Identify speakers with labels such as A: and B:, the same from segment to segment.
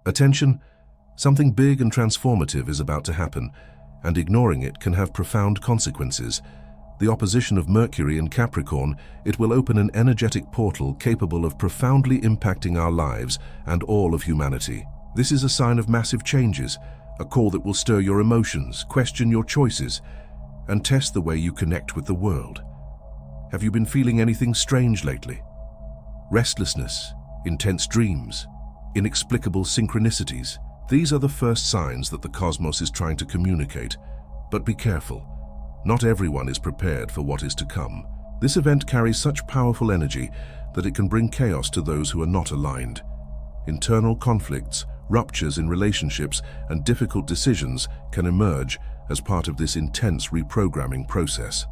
A: Attention! Something big and transformative is about to happen, and ignoring it can have profound consequences. The opposition of Mercury in Capricorn, it will open an energetic portal capable of profoundly impacting our lives and all of humanity. This is a sign of massive changes, a call that will stir your emotions, question your choices, and test the way you connect with the world. Have you been feeling anything strange lately? Restlessness, intense dreams, inexplicable synchronicities. These are the first signs that the cosmos is trying to communicate. But be careful. Not everyone is prepared for what is to come. This event carries such powerful energy that it can bring chaos to those who are not aligned. Internal conflicts, ruptures in relationships, and difficult decisions can emerge as part of this intense reprogramming process.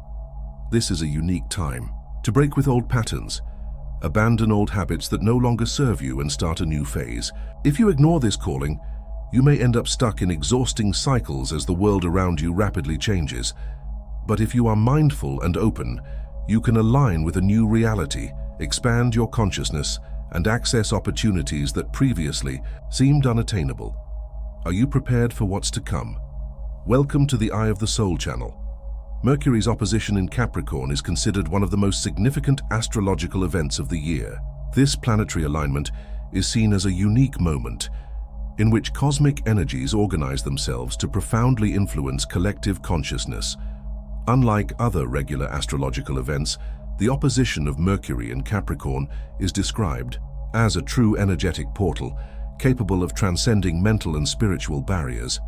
A: This is a unique time to break with old patterns, abandon old habits that no longer serve you, and start a new phase. If you ignore this calling, you may end up stuck in exhausting cycles as the world around you rapidly changes. But if you are mindful and open, you can align with a new reality, expand your consciousness, and access opportunities that previously seemed unattainable. Are you prepared for what's to come? Welcome to the Eye of the Soul channel. Mercury's opposition in Capricorn is considered one of the most significant astrological events of the year. This planetary alignment is seen as a unique moment in which cosmic energies organize themselves to profoundly influence collective consciousness. Unlike other regular astrological events, the opposition of Mercury in Capricorn is described as a true energetic portal, capable of transcending mental and spiritual barriers.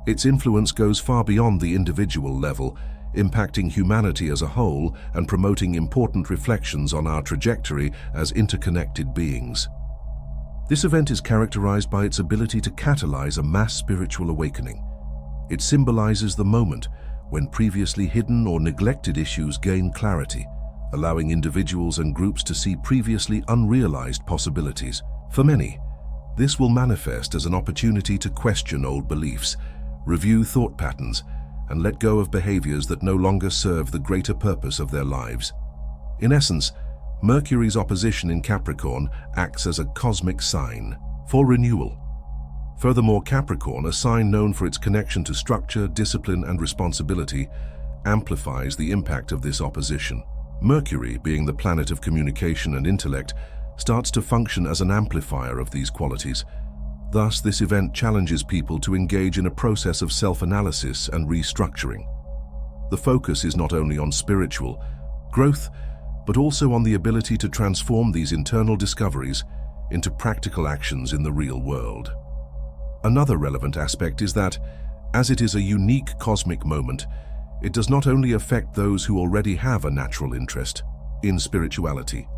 A: Its influence goes far beyond the individual level, impacting humanity as a whole and promoting important reflections on our trajectory as interconnected beings. This event is characterized by its ability to catalyze a mass spiritual awakening. It symbolizes the moment when previously hidden or neglected issues gain clarity, allowing individuals and groups to see previously unrealized possibilities. For many, this will manifest as an opportunity to question old beliefs, review thought patterns, and let go of behaviors that no longer serve the greater purpose of their lives. In essence, Mercury's opposition in Capricorn acts as a cosmic sign for renewal. Furthermore, Capricorn, a sign known for its connection to structure, discipline, and responsibility, amplifies the impact of this opposition. Mercury, being the planet of communication and intellect, starts to function as an amplifier of these qualities. Thus, this event challenges people to engage in a process of self-analysis and restructuring. The focus is not only on spiritual growth, but also on the ability to transform these internal discoveries into practical actions in the real world. Another relevant aspect is that, as it is a unique cosmic moment, it does not only affect those who already have a natural interest in spirituality.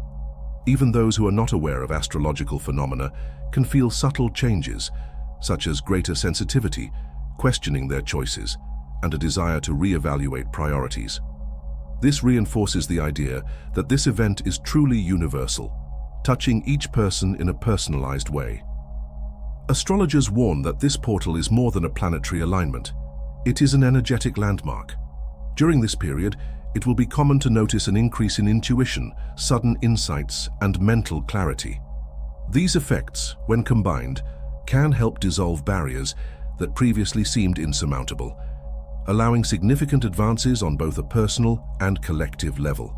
A: Even those who are not aware of astrological phenomena can feel subtle changes, such as greater sensitivity, questioning their choices, and a desire to reevaluate priorities. This reinforces the idea that this event is truly universal, touching each person in a personalized way. Astrologers warn that this portal is more than a planetary alignment. It is an energetic landmark. During this period, it will be common to notice an increase in intuition, sudden insights, and mental clarity. These effects, when combined, can help dissolve barriers that previously seemed insurmountable, allowing significant advances on both a personal and collective level.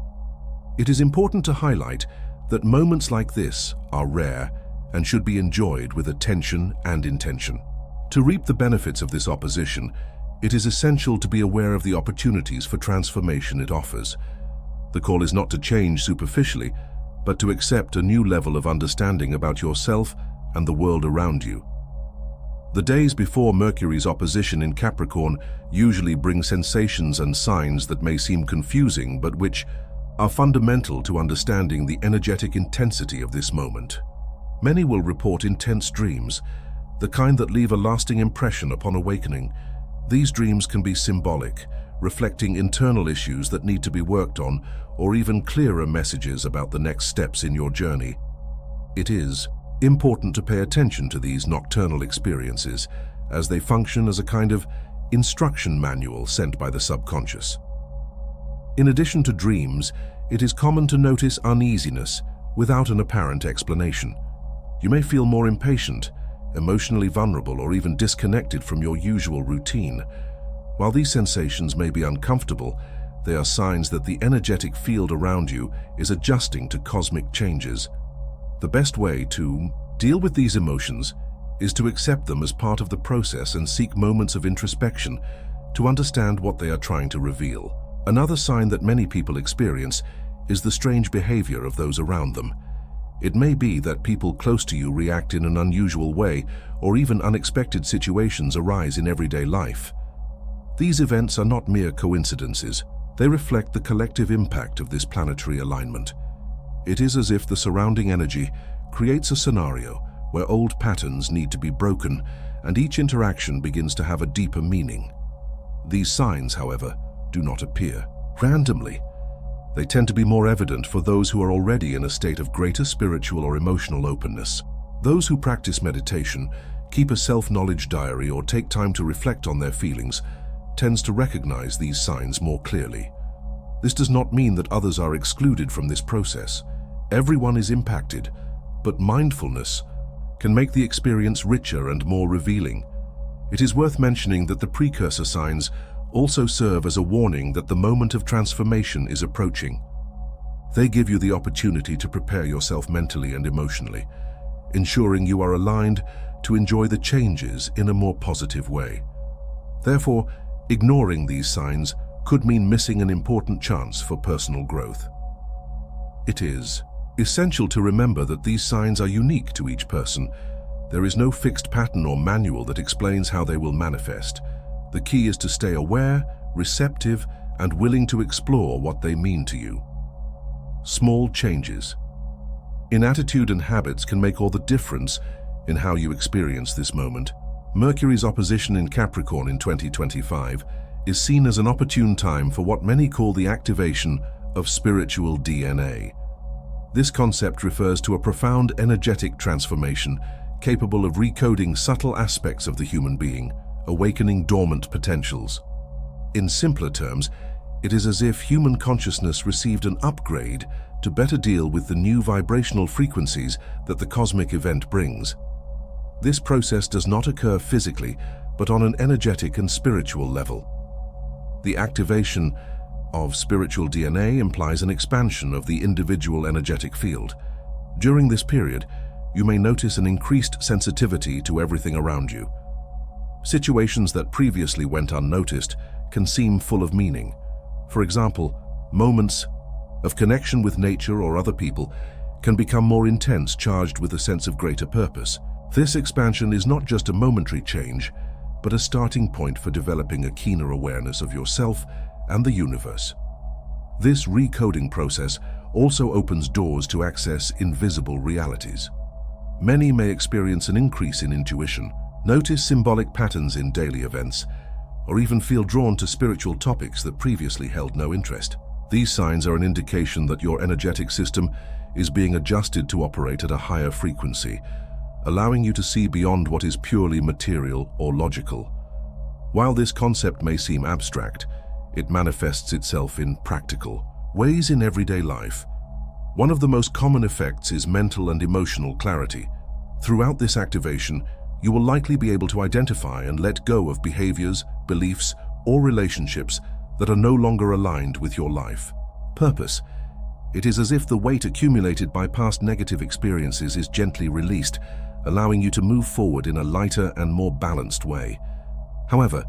A: It is important to highlight that moments like this are rare and should be enjoyed with attention and intention. To reap the benefits of this opposition, it is essential to be aware of the opportunities for transformation it offers. The call is not to change superficially, but to accept a new level of understanding about yourself and the world around you. The days before Mercury's opposition in Capricorn usually bring sensations and signs that may seem confusing, but which are fundamental to understanding the energetic intensity of this moment. Many will report intense dreams, the kind that leave a lasting impression upon awakening. These dreams can be symbolic, reflecting internal issues that need to be worked on, or even clearer messages about the next steps in your journey. It is important to pay attention to these nocturnal experiences, as they function as a kind of instruction manual sent by the subconscious. In addition to dreams, it is common to notice uneasiness without an apparent explanation. You may feel more impatient, emotionally vulnerable, or even disconnected from your usual routine. While these sensations may be uncomfortable, they are signs that the energetic field around you is adjusting to cosmic changes. The best way to deal with these emotions is to accept them as part of the process and seek moments of introspection to understand what they are trying to reveal. Another sign that many people experience is the strange behavior of those around them. It may be that people close to you react in an unusual way, or even unexpected situations arise in everyday life. These events are not mere coincidences. They reflect the collective impact of this planetary alignment. It is as if the surrounding energy creates a scenario where old patterns need to be broken, and each interaction begins to have a deeper meaning. These signs, however, do not appear randomly. They tend to be more evident for those who are already in a state of greater spiritual or emotional openness. Those who practice meditation, keep a self-knowledge diary, or take time to reflect on their feelings tends to recognize these signs more clearly. This does not mean that others are excluded from this process. Everyone is impacted, but mindfulness can make the experience richer and more revealing. It is worth mentioning that the precursor signs also serve as a warning that the moment of transformation is approaching. They give you the opportunity to prepare yourself mentally and emotionally, ensuring you are aligned to enjoy the changes in a more positive way. Therefore, ignoring these signs could mean missing an important chance for personal growth. It is essential to remember that these signs are unique to each person. There is no fixed pattern or manual that explains how they will manifest. The key is to stay aware, receptive, and willing to explore what they mean to you. Small changes in attitude and habits can make all the difference in how you experience this moment. Mercury's opposition in Capricorn in 2025 is seen as an opportune time for what many call the activation of spiritual DNA. This concept refers to a profound energetic transformation capable of recoding subtle aspects of the human being, awakening dormant potentials. In simpler terms, it is as if human consciousness received an upgrade to better deal with the new vibrational frequencies that the cosmic event brings. This process does not occur physically, but on an energetic and spiritual level. The activation of spiritual DNA implies an expansion of the individual energetic field. During this period, you may notice an increased sensitivity to everything around you. Situations that previously went unnoticed can seem full of meaning. For example, moments of connection with nature or other people can become more intense, charged with a sense of greater purpose. This expansion is not just a momentary change, but a starting point for developing a keener awareness of yourself and the universe. This recoding process also opens doors to access invisible realities. Many may experience an increase in intuition, notice symbolic patterns in daily events, or even feel drawn to spiritual topics that previously held no interest. These signs are an indication that your energetic system is being adjusted to operate at a higher frequency, allowing you to see beyond what is purely material or logical. While this concept may seem abstract, it manifests itself in practical ways in everyday life. One of the most common effects is mental and emotional clarity. Throughout this activation, you will likely be able to identify and let go of behaviors, beliefs, or relationships that are no longer aligned with your life purpose. It is as if the weight accumulated by past negative experiences is gently released, allowing you to move forward in a lighter and more balanced way. However,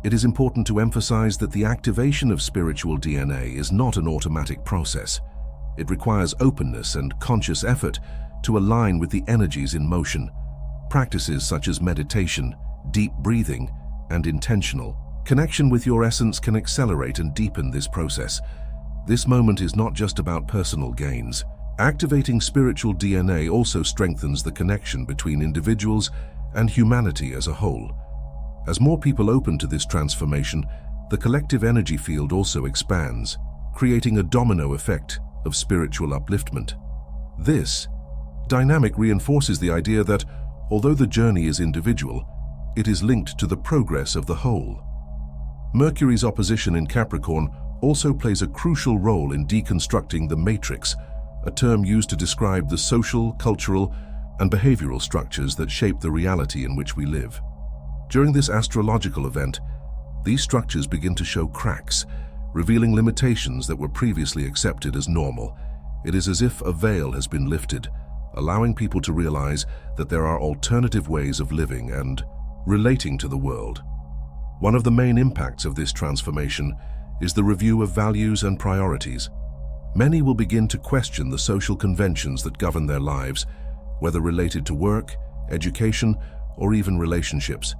A: it is important to emphasize that the activation of spiritual DNA is not an automatic process. It requires openness and conscious effort to align with the energies in motion. Practices such as meditation, deep breathing, and intentional connection with your essence can accelerate and deepen this process. This moment is not just about personal gains. Activating spiritual DNA also strengthens the connection between individuals and humanity as a whole. As more people open to this transformation, the collective energy field also expands, creating a domino effect of spiritual upliftment. This dynamic reinforces the idea that, although the journey is individual, it is linked to the progress of the whole. Mercury's opposition in Capricorn also plays a crucial role in deconstructing the matrix, a term used to describe the social, cultural, and behavioral structures that shape the reality in which we live. During this astrological event, these structures begin to show cracks, revealing limitations that were previously accepted as normal. It is as if a veil has been lifted, allowing people to realize that there are alternative ways of living and relating to the world. One of the main impacts of this transformation is the review of values and priorities. Many will begin to question the social conventions that govern their lives, whether related to work, education, or even relationships.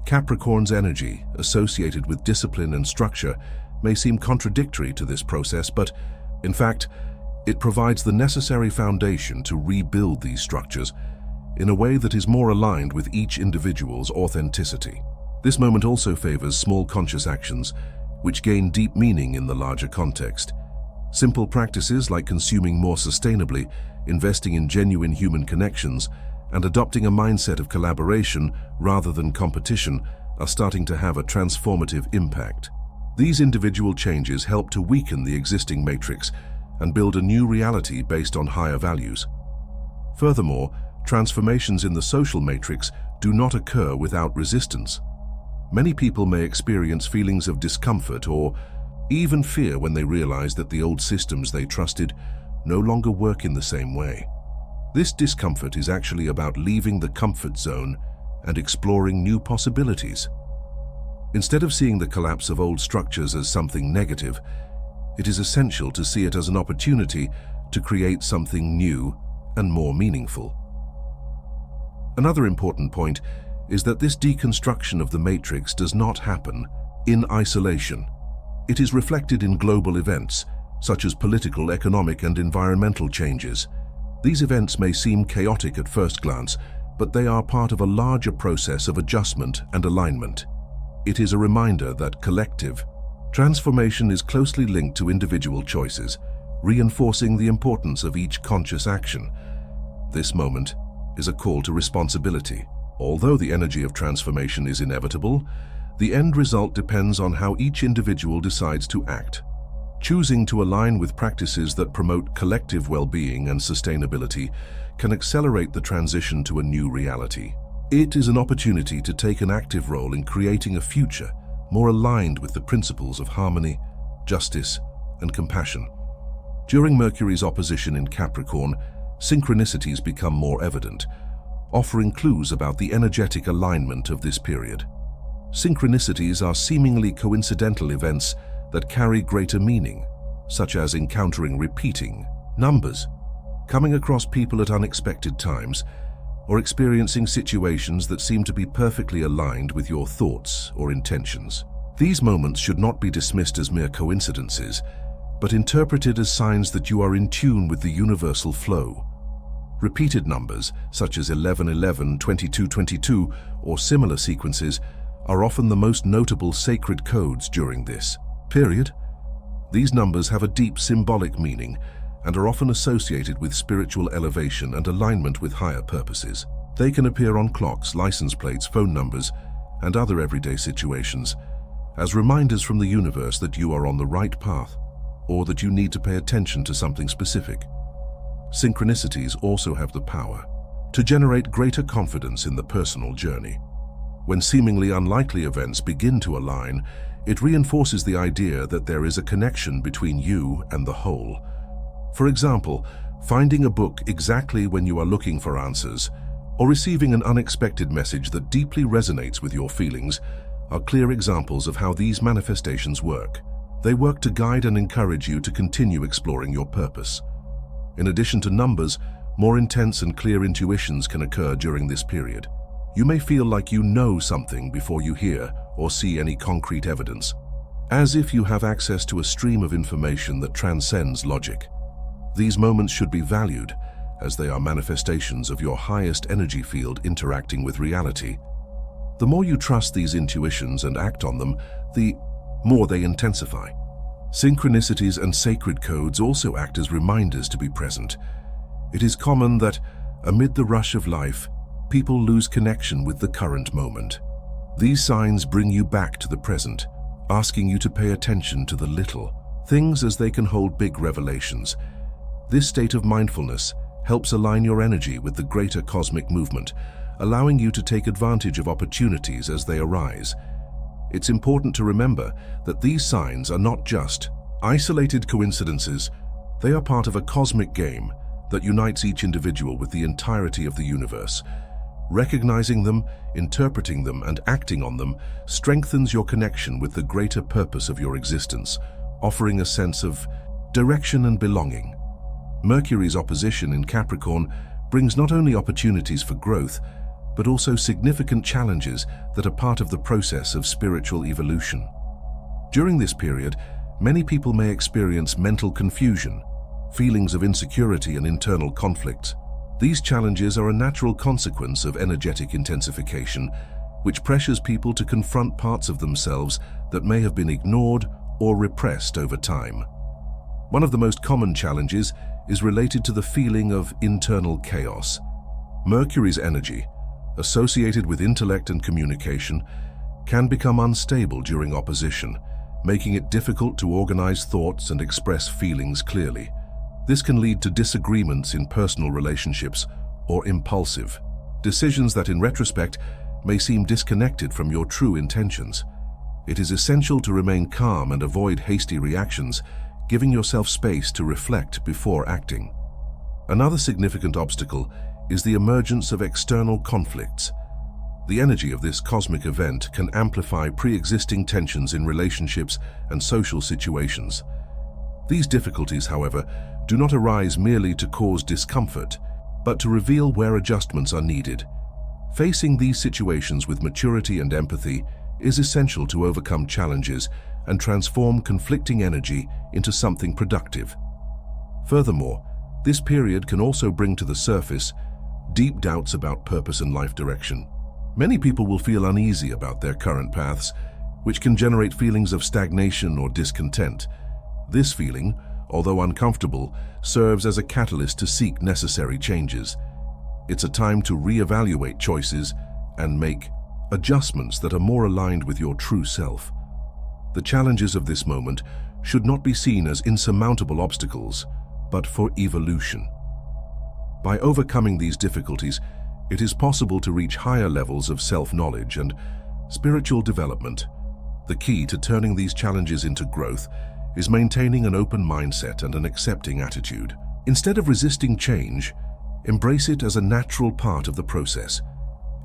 A: Capricorn's energy, associated with discipline and structure, may seem contradictory to this process, but, in fact, it provides the necessary foundation to rebuild these structures in a way that is more aligned with each individual's authenticity. This moment also favors small conscious actions, which gain deep meaning in the larger context. Simple practices like consuming more sustainably, investing in genuine human connections, and adopting a mindset of collaboration rather than competition are starting to have a transformative impact. These individual changes help to weaken the existing matrix and build a new reality based on higher values. Furthermore, transformations in the social matrix do not occur without resistance. Many people may experience feelings of discomfort or even fear when they realize that the old systems they trusted no longer work in the same way. This discomfort is actually about leaving the comfort zone and exploring new possibilities. Instead of seeing the collapse of old structures as something negative, it is essential to see it as an opportunity to create something new and more meaningful. Another important point is that this deconstruction of the matrix does not happen in isolation. It is reflected in global events, such as political, economic, and environmental changes. These events may seem chaotic at first glance, but they are part of a larger process of adjustment and alignment. It is a reminder that collective transformation is closely linked to individual choices, reinforcing the importance of each conscious action. This moment is a call to responsibility. Although the energy of transformation is inevitable, the end result depends on how each individual decides to act. Choosing to align with practices that promote collective well-being and sustainability can accelerate the transition to a new reality. It is an opportunity to take an active role in creating a future more aligned with the principles of harmony, justice, and compassion. During Mercury's opposition in Capricorn, synchronicities become more evident, offering clues about the energetic alignment of this period. Synchronicities are seemingly coincidental events that carry greater meaning, such as encountering repeating numbers, coming across people at unexpected times, or experiencing situations that seem to be perfectly aligned with your thoughts or intentions. These moments should not be dismissed as mere coincidences, but interpreted as signs that you are in tune with the universal flow. Repeated numbers, such as 1111, 2222, or similar sequences, are often the most notable sacred codes during this period. These numbers have a deep symbolic meaning and are often associated with spiritual elevation and alignment with higher purposes. They can appear on clocks, license plates, phone numbers, and other everyday situations as reminders from the universe that you are on the right path or that you need to pay attention to something specific. Synchronicities also have the power to generate greater confidence in the personal journey. When seemingly unlikely events begin to align, it reinforces the idea that there is a connection between you and the whole. For example, finding a book exactly when you are looking for answers, or receiving an unexpected message that deeply resonates with your feelings, are clear examples of how these manifestations work. They work to guide and encourage you to continue exploring your purpose. In addition to numbers, more intense and clear intuitions can occur during this period. You may feel like you know something before you hear or see any concrete evidence, as if you have access to a stream of information that transcends logic. These moments should be valued, as they are manifestations of your highest energy field interacting with reality. The more you trust these intuitions and act on them, the more they intensify. Synchronicities and sacred codes also act as reminders to be present. It is common that, amid the rush of life, people lose connection with the current moment. These signs bring you back to the present, asking you to pay attention to the little things as they can hold big revelations. This state of mindfulness helps align your energy with the greater cosmic movement, allowing you to take advantage of opportunities as they arise. It's important to remember that these signs are not just isolated coincidences. They are part of a cosmic game that unites each individual with the entirety of the universe. Recognizing them, interpreting them, and acting on them strengthens your connection with the greater purpose of your existence, offering a sense of direction and belonging. Mercury's opposition in Capricorn brings not only opportunities for growth, but also significant challenges that are part of the process of spiritual evolution. During this period, many people may experience mental confusion, feelings of insecurity, and internal conflicts. These challenges are a natural consequence of energetic intensification, which pressures people to confront parts of themselves that may have been ignored or repressed over time. One of the most common challenges is related to the feeling of internal chaos. Mercury's energy, associated with intellect and communication, can become unstable during opposition, making it difficult to organize thoughts and express feelings clearly. This can lead to disagreements in personal relationships or impulsive decisions that in retrospect may seem disconnected from your true intentions. It is essential to remain calm and avoid hasty reactions, giving yourself space to reflect before acting. Another significant obstacle is the emergence of external conflicts. The energy of this cosmic event can amplify pre-existing tensions in relationships and social situations. These difficulties, however, do not arise merely to cause discomfort, but to reveal where adjustments are needed. Facing these situations with maturity and empathy is essential to overcome challenges and transform conflicting energy into something productive. Furthermore, this period can also bring to the surface deep doubts about purpose and life direction. Many people will feel uneasy about their current paths, which can generate feelings of stagnation or discontent. This feeling, although uncomfortable, serves as a catalyst to seek necessary changes. It's a time to reevaluate choices and make adjustments that are more aligned with your true self. The challenges of this moment should not be seen as insurmountable obstacles, but for evolution. By overcoming these difficulties, it is possible to reach higher levels of self-knowledge and spiritual development. The key to turning these challenges into growth is maintaining an open mindset and an accepting attitude. Instead of resisting change, embrace it as a natural part of the process.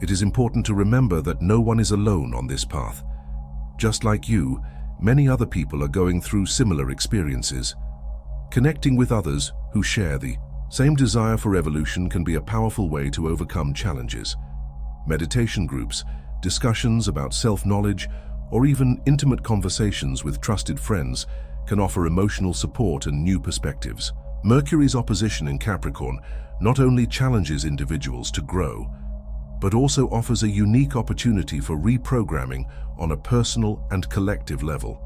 A: It is important to remember that no one is alone on this path. Just like you, many other people are going through similar experiences. Connecting with others who share the same desire for evolution can be a powerful way to overcome challenges. Meditation groups, discussions about self-knowledge, or even intimate conversations with trusted friends can offer emotional support and new perspectives. Mercury's opposition in Capricorn not only challenges individuals to grow, but also offers a unique opportunity for reprogramming on a personal and collective level.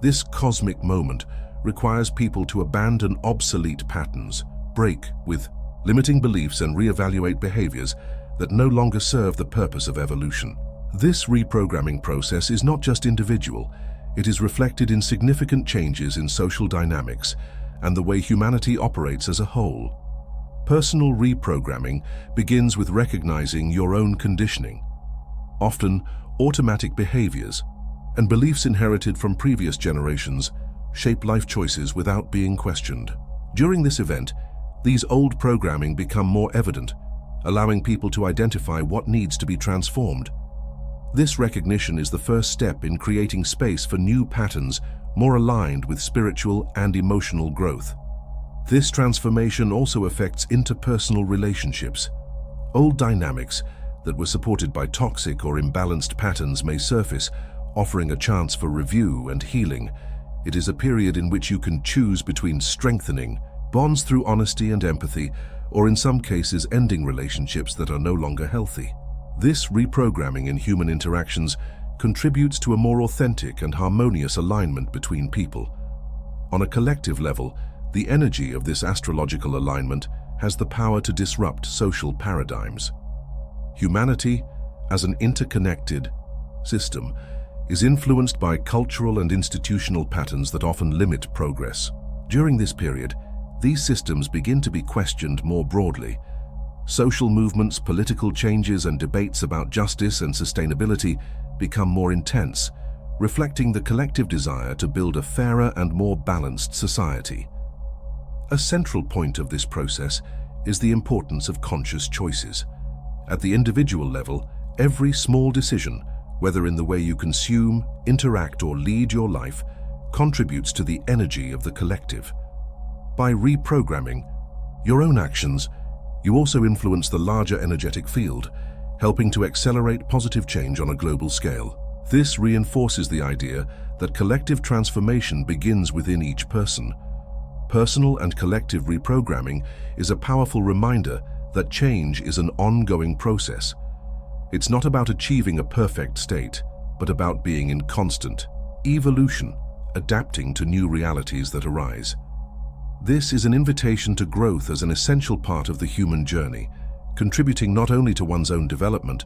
A: This cosmic moment requires people to abandon obsolete patterns, break with limiting beliefs, and reevaluate behaviors that no longer serve the purpose of evolution. This reprogramming process is not just individual, it is reflected in significant changes in social dynamics and the way humanity operates as a whole. Personal reprogramming begins with recognizing your own conditioning, often automatic behaviors, and beliefs inherited from previous generations shape life choices without being questioned. During this event, these old programming become more evident, allowing people to identify what needs to be transformed. This recognition is the first step in creating space for new patterns more aligned with spiritual and emotional growth. This transformation also affects interpersonal relationships. Old dynamics that were supported by toxic or imbalanced patterns may surface, offering a chance for review and healing. It is a period in which you can choose between strengthening bonds through honesty and empathy, or in some cases ending relationships that are no longer healthy. This reprogramming in human interactions contributes to a more authentic and harmonious alignment between people. On a collective level, the energy of this astrological alignment has the power to disrupt social paradigms. Humanity, as an interconnected system, is influenced by cultural and institutional patterns that often limit progress. During this period, these systems begin to be questioned more broadly. Social movements, political changes, and debates about justice and sustainability become more intense, reflecting the collective desire to build a fairer and more balanced society. A central point of this process is the importance of conscious choices. At the individual level, every small decision, whether in the way you consume, interact, or lead your life, contributes to the energy of the collective. By reprogramming your own actions, you also influence the larger energetic field, helping to accelerate positive change on a global scale. This reinforces the idea that collective transformation begins within each person. Personal and collective reprogramming is a powerful reminder that change is an ongoing process. It's not about achieving a perfect state, but about being in constant evolution, adapting to new realities that arise. This is an invitation to growth as an essential part of the human journey, contributing not only to one's own development,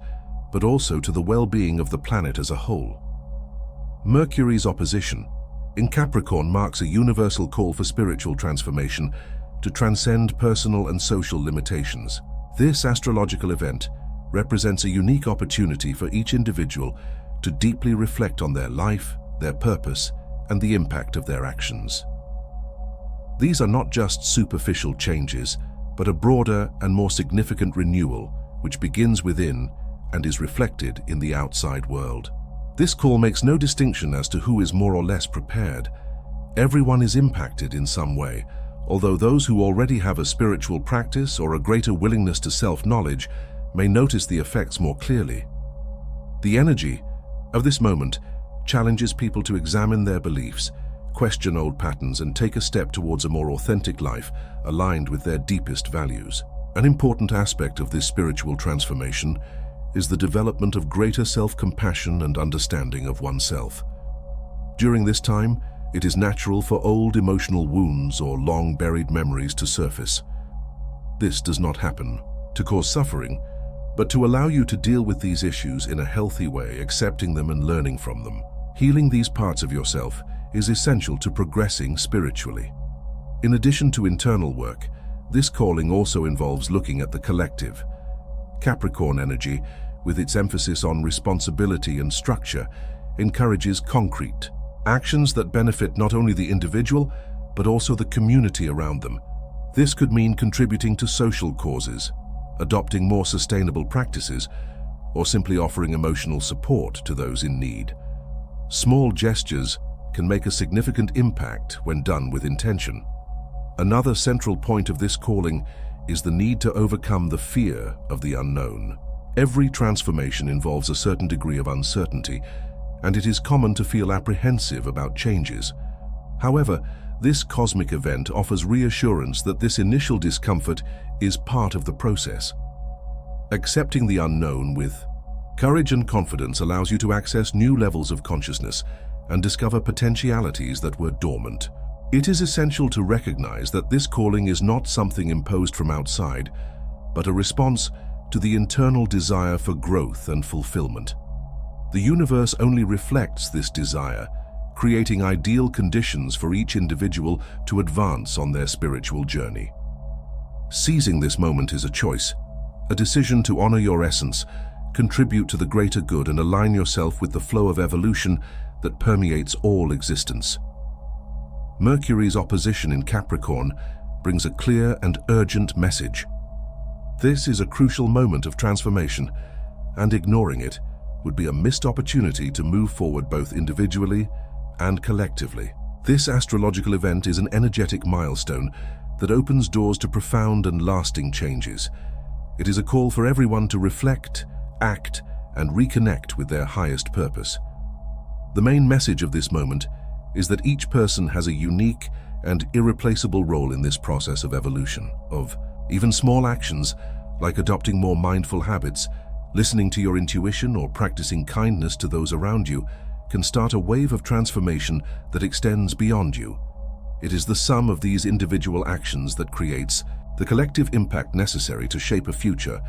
A: but also to the well-being of the planet as a whole. Mercury's opposition in Capricorn marks a universal call for spiritual transformation to transcend personal and social limitations. This astrological event represents a unique opportunity for each individual to deeply reflect on their life, their purpose, and the impact of their actions. These are not just superficial changes, but a broader and more significant renewal which begins within and is reflected in the outside world. This call makes no distinction as to who is more or less prepared. Everyone is impacted in some way, although those who already have a spiritual practice or a greater willingness to self-knowledge may notice the effects more clearly. The energy of this moment challenges people to examine their beliefs, question old patterns, and take a step towards a more authentic life aligned with their deepest values. An important aspect of this spiritual transformation is the development of greater self-compassion and understanding of oneself. During this time, it is natural for old emotional wounds or long-buried memories to surface. This does not happen to cause suffering, but to allow you to deal with these issues in a healthy way, accepting them and learning from them. Healing these parts of yourself is essential to progressing spiritually. In addition to internal work, this calling also involves looking at the collective. Capricorn energy, with its emphasis on responsibility and structure, encourages concrete actions that benefit not only the individual, but also the community around them. This could mean contributing to social causes, adopting more sustainable practices, or simply offering emotional support to those in need. Small gestures can make a significant impact when done with intention. Another central point of this calling is the need to overcome the fear of the unknown. Every transformation involves a certain degree of uncertainty, and it is common to feel apprehensive about changes. However, this cosmic event offers reassurance that this initial discomfort is part of the process. Accepting the unknown with courage and confidence allows you to access new levels of consciousness and discover potentialities that were dormant. It is essential to recognize that this calling is not something imposed from outside, but a response to the internal desire for growth and fulfillment. The universe only reflects this desire, creating ideal conditions for each individual to advance on their spiritual journey. Seizing this moment is a choice, a decision to honor your essence, contribute to the greater good, and align yourself with the flow of evolution that permeates all existence. Mercury's opposition in Capricorn brings a clear and urgent message. This is a crucial moment of transformation, and ignoring it would be a missed opportunity to move forward both individually and collectively. This astrological event is an energetic milestone that opens doors to profound and lasting changes. It is a call for everyone to reflect, act, and reconnect with their highest purpose. The main message of this moment is that each person has a unique and irreplaceable role in this process of evolution. Even small actions, like adopting more mindful habits, listening to your intuition, or practicing kindness to those around you, can start a wave of transformation that extends beyond you. It is the sum of these individual actions that creates the collective impact necessary to shape a future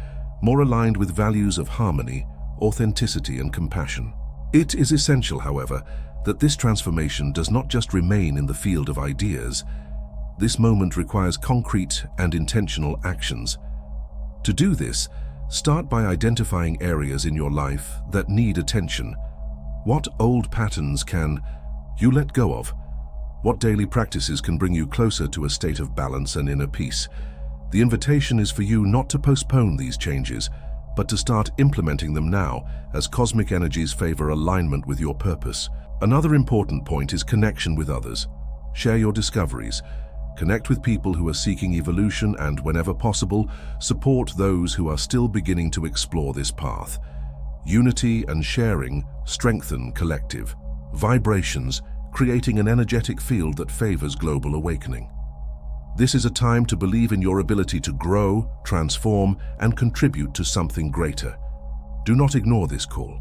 A: more aligned with values of harmony, authenticity, and compassion. It is essential, however, that this transformation does not just remain in the field of ideas. This moment requires concrete and intentional actions. To do this, start by identifying areas in your life that need attention. What old patterns can you let go of? What daily practices can bring you closer to a state of balance and inner peace? The invitation is for you not to postpone these changes, but to start implementing them now, as cosmic energies favor alignment with your purpose. Another important point is connection with others. Share your discoveries. Connect with people who are seeking evolution and, whenever possible, support those who are still beginning to explore this path. Unity and sharing strengthen collective vibrations, creating an energetic field that favors global awakening. This is a time to believe in your ability to grow, transform, and contribute to something greater. Do not ignore this call.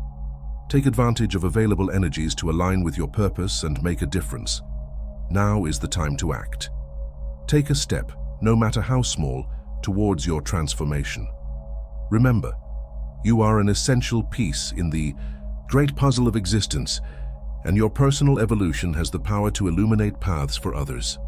A: Take advantage of available energies to align with your purpose and make a difference. Now is the time to act. Take a step, no matter how small, towards your transformation. Remember, you are an essential piece in the great puzzle of existence, and your personal evolution has the power to illuminate paths for others.